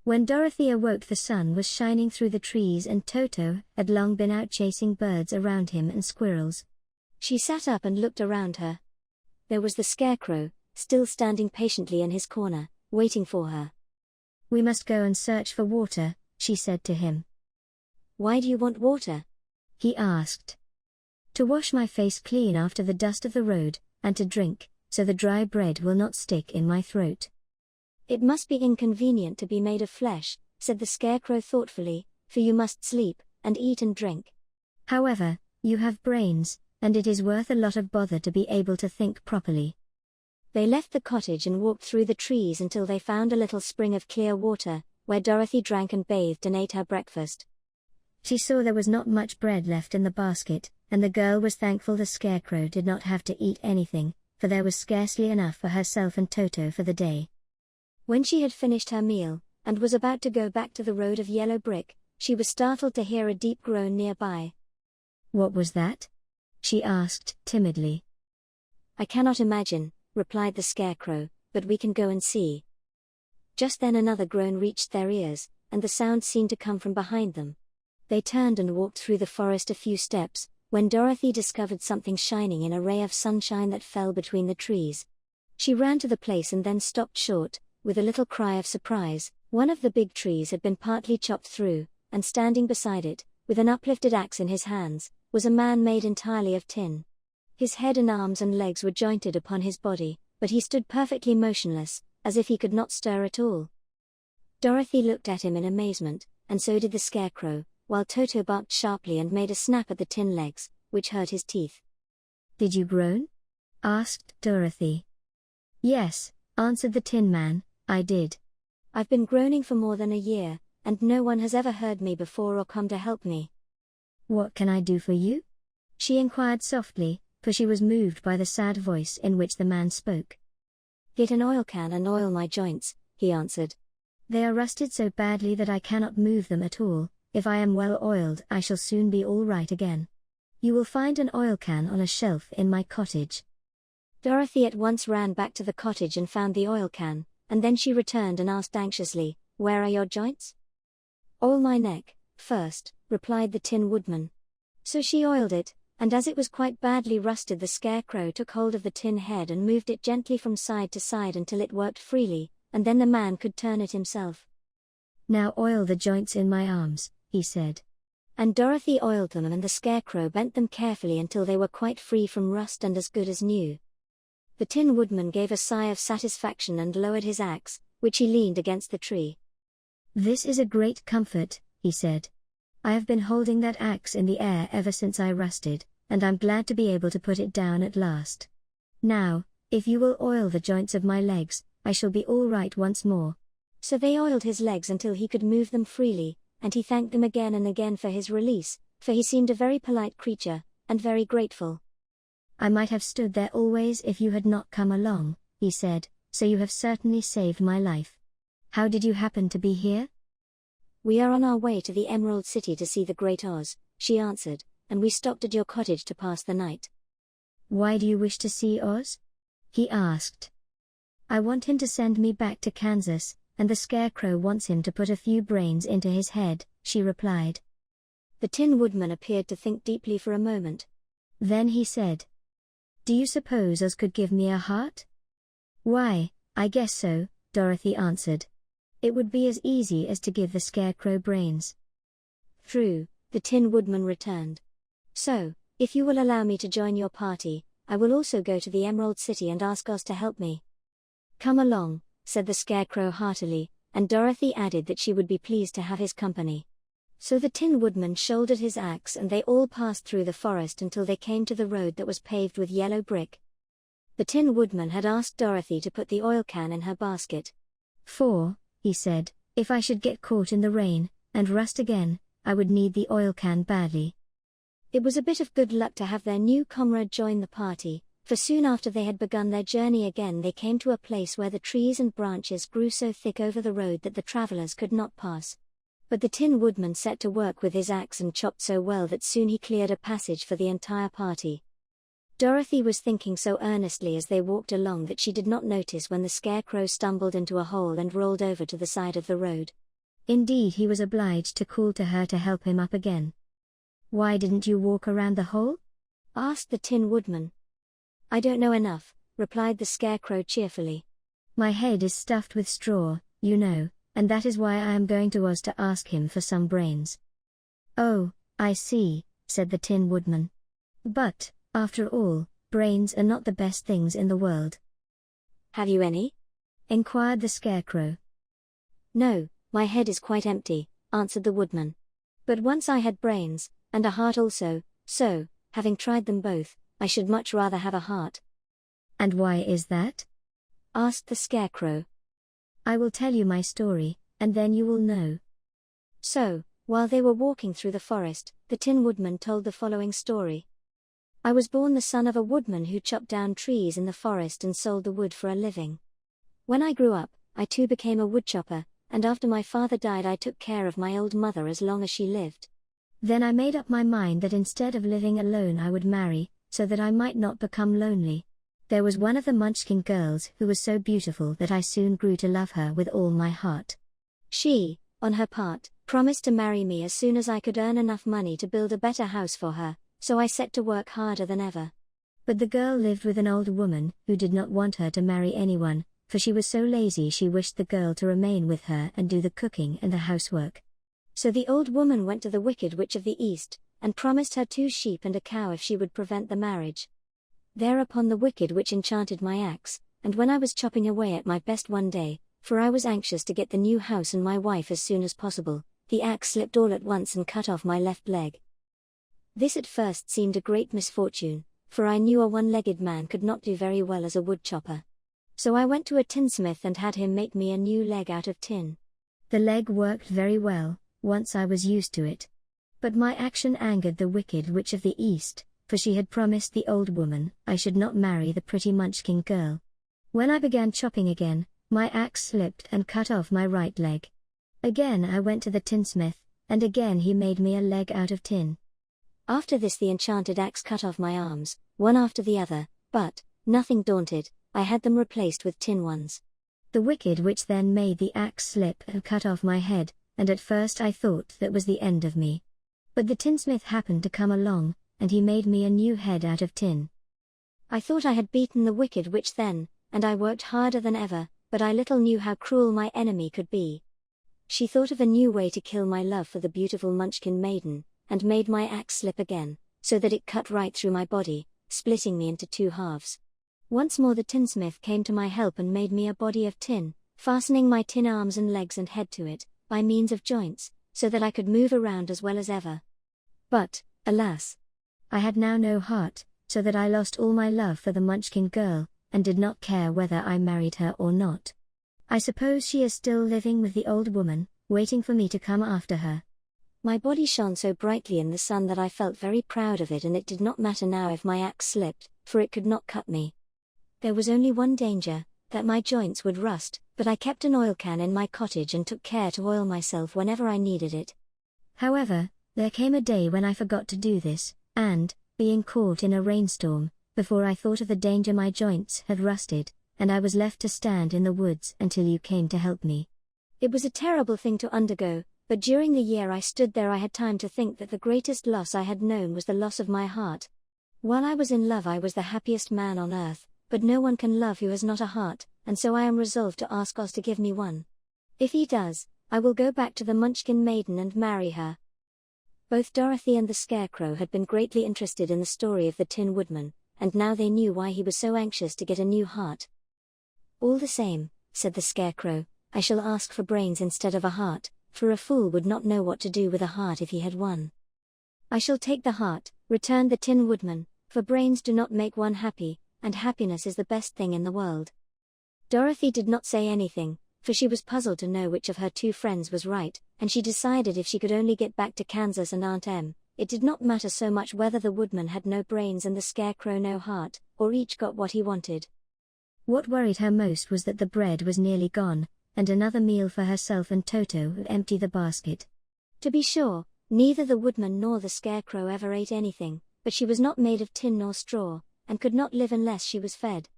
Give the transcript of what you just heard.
When Dorothy awoke, the sun was shining through the trees and Toto had long been out chasing birds around him and squirrels. She sat up and looked around her. There was the Scarecrow, still standing patiently in his corner, waiting for her. "We must go and search for water," she said to him. "Why do you want water?" he asked. "To wash my face clean after the dust of the road, and to drink, so the dry bread will not stick in my throat." "It must be inconvenient to be made of flesh," said the Scarecrow thoughtfully, "for you must sleep, and eat and drink. However, you have brains, and it is worth a lot of bother to be able to think properly." They left the cottage and walked through the trees until they found a little spring of clear water, where Dorothy drank and bathed and ate her breakfast. She saw there was not much bread left in the basket, and the girl was thankful the Scarecrow did not have to eat anything, for there was scarcely enough for herself and Toto for the day. When she had finished her meal, and was about to go back to the road of yellow brick, she was startled to hear a deep groan nearby. "What was that?" she asked timidly. "I cannot imagine," replied the Scarecrow, "but we can go and see." Just then another groan reached their ears, and the sound seemed to come from behind them. They turned and walked through the forest a few steps, when Dorothy discovered something shining in a ray of sunshine that fell between the trees. She ran to the place and then stopped short, with a little cry of surprise. One of the big trees had been partly chopped through, and standing beside it, with an uplifted axe in his hands, was a man made entirely of tin. His head and arms and legs were jointed upon his body, but he stood perfectly motionless, as if he could not stir at all. Dorothy looked at him in amazement, and so did the Scarecrow, while Toto barked sharply and made a snap at the tin legs, which hurt his teeth. "Did you groan?" asked Dorothy. "Yes," answered the Tin Man, "I did. I've been groaning for more than a year, and no one has ever heard me before or come to help me." "What can I do for you?" she inquired softly, for she was moved by the sad voice in which the man spoke. "Get an oil can and oil my joints," he answered. "They are rusted so badly that I cannot move them at all. If I am well oiled, I shall soon be all right again. You will find an oil can on a shelf in my cottage." Dorothy at once ran back to the cottage and found the oil can, and then she returned and asked anxiously, "Where are your joints?" "Oil my neck, first," replied the Tin Woodman. So she oiled it, and as it was quite badly rusted, the Scarecrow took hold of the tin head and moved it gently from side to side until it worked freely, and then the man could turn it himself. "Now oil the joints in my arms," he said. And Dorothy oiled them, and the Scarecrow bent them carefully until they were quite free from rust and as good as new. The Tin Woodman gave a sigh of satisfaction and lowered his axe, which he leaned against the tree. "This is a great comfort," he said. "I have been holding that axe in the air ever since I rusted, and I'm glad to be able to put it down at last. Now, if you will oil the joints of my legs, I shall be all right once more." So they oiled his legs until he could move them freely, and he thanked them again and again for his release, for he seemed a very polite creature, and very grateful. "I might have stood there always if you had not come along," he said, "so you have certainly saved my life. How did you happen to be here?" "We are on our way to the Emerald City to see the Great Oz," she answered, "and we stopped at your cottage to pass the night." "Why do you wish to see Oz?" he asked. "I want him to send me back to Kansas, and the Scarecrow wants him to put a few brains into his head," she replied. The Tin Woodman appeared to think deeply for a moment. Then he said, "Do you suppose Oz could give me a heart?" "Why, I guess so," Dorothy answered. "It would be as easy as to give the Scarecrow brains." "True," the Tin Woodman returned. "So, if you will allow me to join your party, I will also go to the Emerald City and ask Oz to help me." "Come along," said the Scarecrow heartily, and Dorothy added that she would be pleased to have his company. So the Tin Woodman shouldered his axe and they all passed through the forest until they came to the road that was paved with yellow brick. The Tin Woodman had asked Dorothy to put the oil can in her basket. "For," he said, "if I should get caught in the rain, and rust again, I would need the oil can badly." It was a bit of good luck to have their new comrade join the party, for soon after they had begun their journey again they came to a place where the trees and branches grew so thick over the road that the travelers could not pass. But the Tin Woodman set to work with his axe and chopped so well that soon he cleared a passage for the entire party. Dorothy was thinking so earnestly as they walked along that she did not notice when the Scarecrow stumbled into a hole and rolled over to the side of the road. Indeed, he was obliged to call to her to help him up again. "Why didn't you walk around the hole?" asked the Tin Woodman. "I don't know enough," replied the Scarecrow cheerfully. "My head is stuffed with straw, you know, and that is why I am going to Oz to ask him for some brains." "Oh, I see," said the Tin Woodman. "But, after all, brains are not the best things in the world." "Have you any?" inquired the Scarecrow. "No, my head is quite empty," answered the Woodman. "But once I had brains, and a heart also, so, having tried them both, I should much rather have a heart." "And why is that?" asked the Scarecrow. "I will tell you my story, and then you will know." So, while they were walking through the forest, the Tin Woodman told the following story. "I was born the son of a woodman who chopped down trees in the forest and sold the wood for a living. When I grew up, I too became a woodchopper, and after my father died I took care of my old mother as long as she lived. Then I made up my mind that instead of living alone I would marry, so that I might not become lonely. There was one of the Munchkin girls who was so beautiful that I soon grew to love her with all my heart. She, on her part, promised to marry me as soon as I could earn enough money to build a better house for her, so I set to work harder than ever. But the girl lived with an old woman who did not want her to marry anyone, for she was so lazy she wished the girl to remain with her and do the cooking and the housework. So the old woman went to the Wicked Witch of the East, and promised her 2 sheep and a cow if she would prevent the marriage. Thereupon the Wicked Witch enchanted my axe, and when I was chopping away at my best one day, for I was anxious to get the new house and my wife as soon as possible, the axe slipped all at once and cut off my left leg. This at first seemed a great misfortune, for I knew a one-legged man could not do very well as a wood chopper. So I went to a tinsmith and had him make me a new leg out of tin. The leg worked very well, once I was used to it. But my action angered the Wicked Witch of the East, for she had promised the old woman I should not marry the pretty Munchkin girl. When I began chopping again, my axe slipped and cut off my right leg. Again I went to the tinsmith, and again he made me a leg out of tin. After this the enchanted axe cut off my arms, one after the other, but, nothing daunted, I had them replaced with tin ones. The Wicked Witch then made the axe slip and cut off my head, and at first I thought that was the end of me. But the tinsmith happened to come along, and he made me a new head out of tin. I thought I had beaten the Wicked Witch then, and I worked harder than ever, but I little knew how cruel my enemy could be. She thought of a new way to kill my love for the beautiful Munchkin maiden, and made my axe slip again, so that it cut right through my body, splitting me into 2 halves. Once more the tinsmith came to my help and made me a body of tin, fastening my tin arms and legs and head to it, by means of joints, so that I could move around as well as ever. But, alas! I had now no heart, so that I lost all my love for the Munchkin girl, and did not care whether I married her or not. I suppose she is still living with the old woman, waiting for me to come after her. My body shone so brightly in the sun that I felt very proud of it, and it did not matter now if my axe slipped, for it could not cut me. There was only one danger, that my joints would rust, but I kept an oil can in my cottage and took care to oil myself whenever I needed it. However, there came a day when I forgot to do this, and, being caught in a rainstorm, before I thought of the danger my joints had rusted, and I was left to stand in the woods until you came to help me. It was a terrible thing to undergo, but during the year I stood there I had time to think that the greatest loss I had known was the loss of my heart. While I was in love I was the happiest man on earth, but no one can love who has not a heart, and so I am resolved to ask Oz to give me one. If he does, I will go back to the Munchkin maiden and marry her. Both Dorothy and the Scarecrow had been greatly interested in the story of the Tin Woodman, and now they knew why he was so anxious to get a new heart. "All the same," said the Scarecrow, "I shall ask for brains instead of a heart, for a fool would not know what to do with a heart if he had one." "I shall take the heart," returned the Tin Woodman, "for brains do not make one happy, and happiness is the best thing in the world." Dorothy did not say anything, for she was puzzled to know which of her 2 friends was right, and she decided if she could only get back to Kansas and Aunt Em, it did not matter so much whether the Woodman had no brains and the Scarecrow no heart, or each got what he wanted. What worried her most was that the bread was nearly gone, and another meal for herself and Toto would empty the basket. To be sure, neither the Woodman nor the Scarecrow ever ate anything, but she was not made of tin nor straw, and could not live unless she was fed.